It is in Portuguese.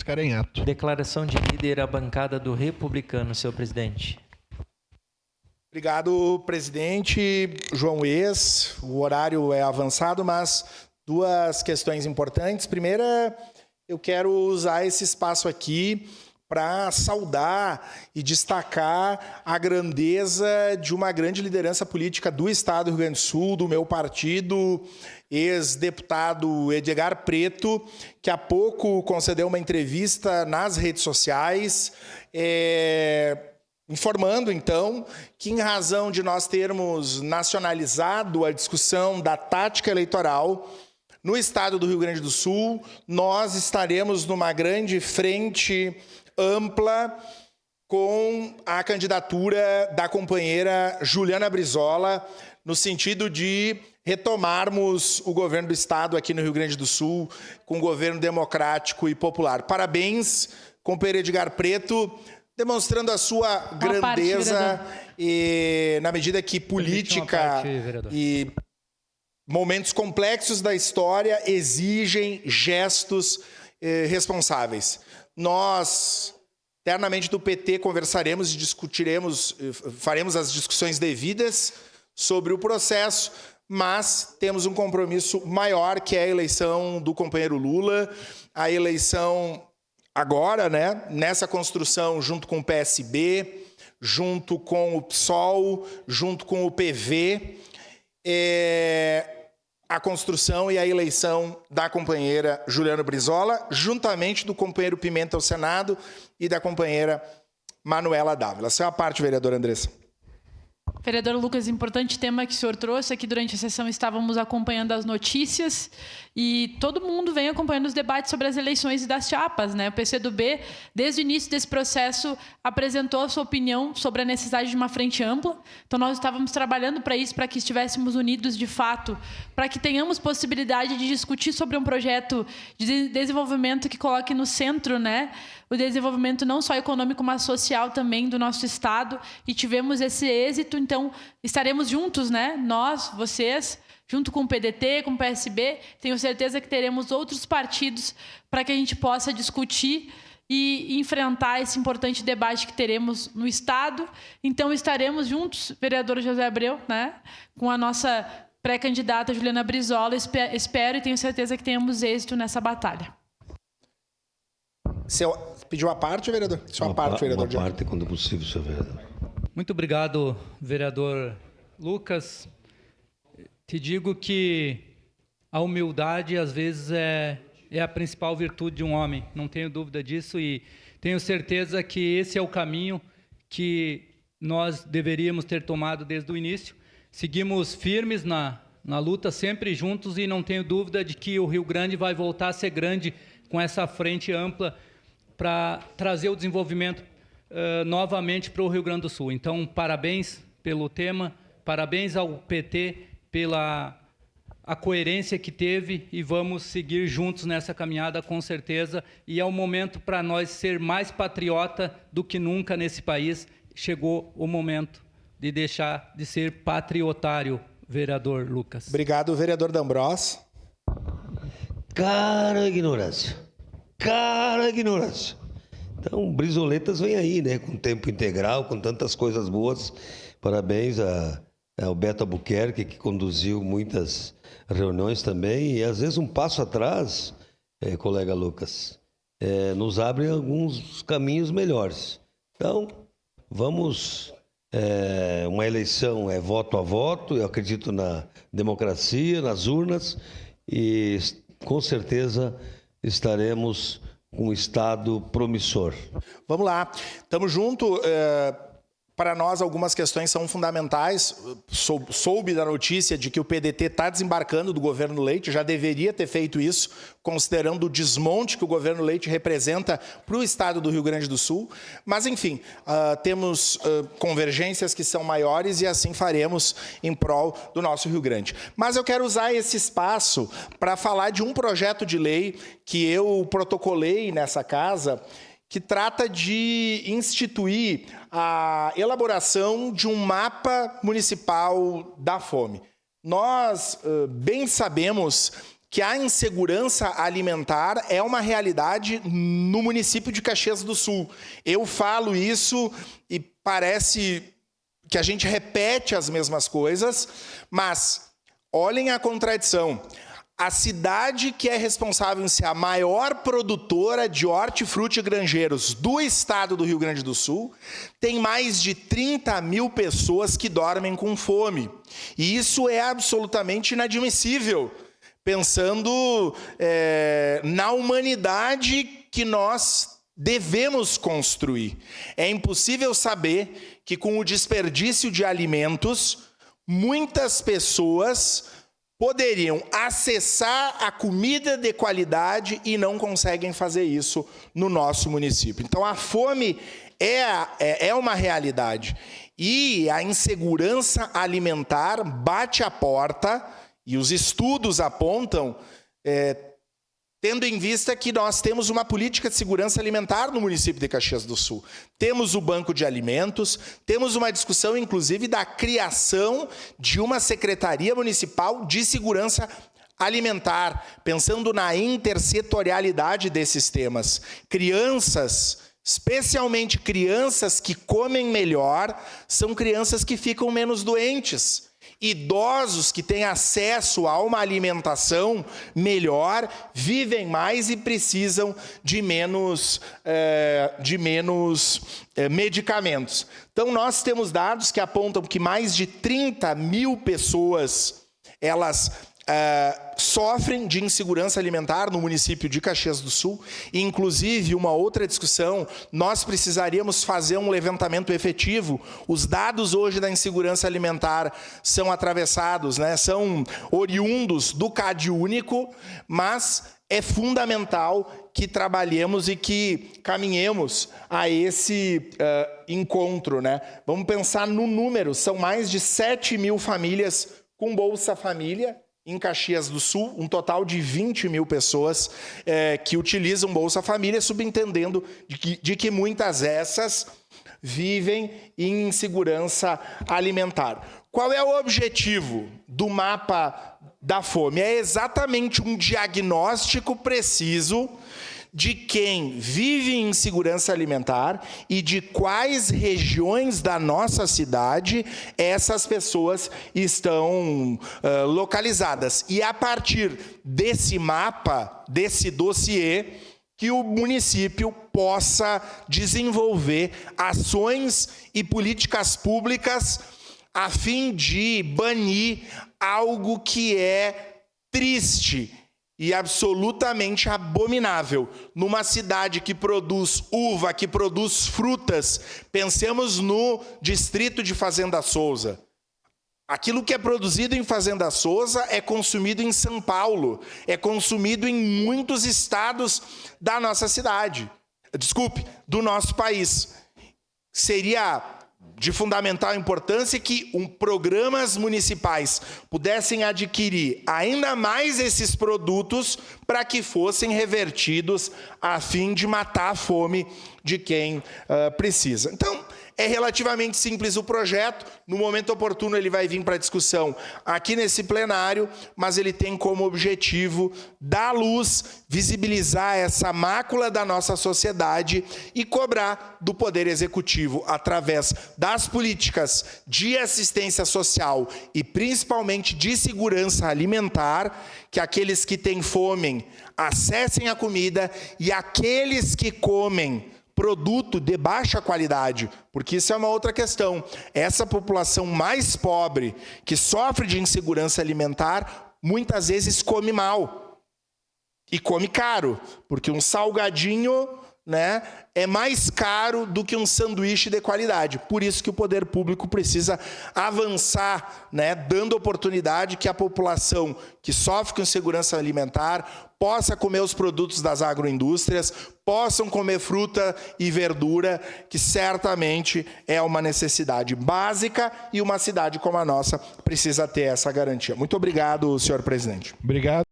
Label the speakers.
Speaker 1: Carenhato.
Speaker 2: Declaração de líder à bancada do Republicano, senhor presidente.
Speaker 3: Obrigado, presidente João Ex. O horário é avançado, mas duas questões importantes. Primeira, eu quero usar esse espaço aqui para saudar e destacar a grandeza de uma grande liderança política do Estado do Rio Grande do Sul, do meu partido, ex-deputado Edgar Preto, que há pouco concedeu uma entrevista nas redes sociais, informando, então, que em razão de nós termos nacionalizado a discussão da tática eleitoral no Estado do Rio Grande do Sul, nós estaremos numa grande frente ampla com a candidatura da companheira Juliana Brizola, no sentido de retomarmos o governo do Estado aqui no Rio Grande do Sul com um governo democrático e popular. Parabéns, companheiro Edgar Preto, demonstrando a sua grandeza e na medida que política e momentos complexos da história exigem gestos responsáveis. Nós, internamente do PT, conversaremos e discutiremos, faremos as discussões devidas sobre o processo, mas temos um compromisso maior, que é a eleição do companheiro Lula, a eleição agora, né, nessa construção junto com o PSB, junto com o PSOL, junto com o PV, a construção e a eleição da companheira Juliana Brizola, juntamente do companheiro Pimenta ao Senado e da companheira Manuela Dávila. Essa é a parte, vereador Andressa.
Speaker 4: Vereador Lucas, importante tema que o senhor trouxe. Aqui durante a sessão estávamos acompanhando as notícias e todo mundo vem acompanhando os debates sobre as eleições e das chapas, né? O PCdoB, desde o início desse processo, apresentou a sua opinião sobre a necessidade de uma frente ampla. Então, nós estávamos trabalhando para isso, para que estivéssemos unidos de fato, para que tenhamos possibilidade de discutir sobre um projeto de desenvolvimento que coloque no centro, né, o desenvolvimento não só econômico, mas social também do nosso Estado, e tivemos esse êxito. Então, estaremos juntos, né? Nós, vocês, junto com o PDT, com o PSB, tenho certeza que teremos outros partidos para que a gente possa discutir e enfrentar esse importante debate que teremos no Estado. Então, estaremos juntos, vereador José Abreu, né, com a nossa pré-candidata Juliana Brizola. Espero e tenho certeza que tenhamos êxito nessa batalha.
Speaker 3: Pediu a parte, vereador?
Speaker 5: Uma parte, quando possível, senhor vereador.
Speaker 6: Muito obrigado, vereador Lucas. Te digo que a humildade, às vezes, é a principal virtude de um homem. Não tenho dúvida disso e tenho certeza que esse é o caminho que nós deveríamos ter tomado desde o início. Seguimos firmes na luta, sempre juntos, e não tenho dúvida de que o Rio Grande vai voltar a ser grande com essa frente ampla para trazer o desenvolvimento novamente para o Rio Grande do Sul. Então, parabéns pelo tema, parabéns ao PT pela a coerência que teve, e vamos seguir juntos nessa caminhada, com certeza. E é o momento para nós ser mais patriota do que nunca nesse país. Chegou o momento de deixar de ser patriotário, vereador Lucas.
Speaker 3: Obrigado, vereador D'Ambrós.
Speaker 5: Cara, ignorância. Então, Brizoletas vem aí, né? Com tempo integral, com tantas coisas boas. Parabéns ao Beto Albuquerque, que conduziu muitas reuniões também. E, às vezes, um passo atrás, colega Lucas, nos abre alguns caminhos melhores. Então, vamos... uma eleição é voto a voto. Eu acredito na democracia, nas urnas. E, com certeza, estaremos com um Estado promissor.
Speaker 3: Vamos lá. Estamos juntos. Para nós, algumas questões são fundamentais. Soube da notícia de que o PDT está desembarcando do governo Leite, já deveria ter feito isso, considerando o desmonte que o governo Leite representa para o Estado do Rio Grande do Sul. Mas, enfim, temos convergências que são maiores e assim faremos em prol do nosso Rio Grande. Mas eu quero usar esse espaço para falar de um projeto de lei que eu protocolei nessa casa, que trata de instituir a elaboração de um mapa municipal da fome. Nós bem sabemos que a insegurança alimentar é uma realidade no município de Caxias do Sul. Eu falo isso e parece que a gente repete as mesmas coisas, mas olhem a contradição. A cidade que é responsável em ser a maior produtora de hortifruti e granjeiros do estado do Rio Grande do Sul tem mais de 30 mil pessoas que dormem com fome. E isso é absolutamente inadmissível, pensando na humanidade que nós devemos construir. É impossível saber que com o desperdício de alimentos, muitas pessoas poderiam acessar a comida de qualidade e não conseguem fazer isso no nosso município. Então, a fome é uma realidade. E a insegurança alimentar bate a porta, e os estudos apontam, tendo em vista que nós temos uma política de segurança alimentar no município de Caxias do Sul. Temos o Banco de Alimentos, temos uma discussão, inclusive, da criação de uma Secretaria Municipal de Segurança Alimentar, pensando na intersetorialidade desses temas. Crianças, especialmente crianças que comem melhor, são crianças que ficam menos doentes. Idosos que têm acesso a uma alimentação melhor, vivem mais e precisam de menos medicamentos. Então, nós temos dados que apontam que mais de 30 mil pessoas, elas sofrem de insegurança alimentar no município de Caxias do Sul. E, inclusive, uma outra discussão, nós precisaríamos fazer um levantamento efetivo. Os dados hoje da insegurança alimentar são atravessados, são oriundos do CadÚnico, mas é fundamental que trabalhemos e que caminhemos a esse encontro. Vamos pensar no número, são mais de 7 mil famílias com Bolsa Família, em Caxias do Sul, um total de 20 mil pessoas que utilizam Bolsa Família, subentendendo de que muitas dessas vivem em insegurança alimentar. Qual é o objetivo do mapa da fome? É exatamente um diagnóstico preciso de quem vive em insegurança alimentar e de quais regiões da nossa cidade essas pessoas estão localizadas. E a partir desse mapa, desse dossiê, que o município possa desenvolver ações e políticas públicas a fim de banir algo que é triste e absolutamente abominável. Numa cidade que produz uva, que produz frutas, pensemos no distrito de Fazenda Souza. Aquilo que é produzido em Fazenda Souza é consumido em São Paulo, é consumido em muitos estados da nossa cidade. Do nosso país. Seria de fundamental importância que programas municipais pudessem adquirir ainda mais esses produtos para que fossem revertidos a fim de matar a fome de quem precisa. Então, é relativamente simples o projeto. No momento oportuno ele vai vir para discussão aqui nesse plenário, mas ele tem como objetivo dar luz, visibilizar essa mácula da nossa sociedade e cobrar do Poder Executivo, através das políticas de assistência social e principalmente de segurança alimentar, que aqueles que têm fome acessem a comida e aqueles que comem produto de baixa qualidade, porque isso é uma outra questão. Essa população mais pobre, que sofre de insegurança alimentar, muitas vezes come mal. E come caro, porque um salgadinho, é mais caro do que um sanduíche de qualidade. Por isso que o poder público precisa avançar, dando oportunidade que a população que sofre com insegurança alimentar possa comer os produtos das agroindústrias, possam comer fruta e verdura, que certamente é uma necessidade básica e uma cidade como a nossa precisa ter essa garantia. Muito obrigado, senhor presidente.
Speaker 1: Obrigado.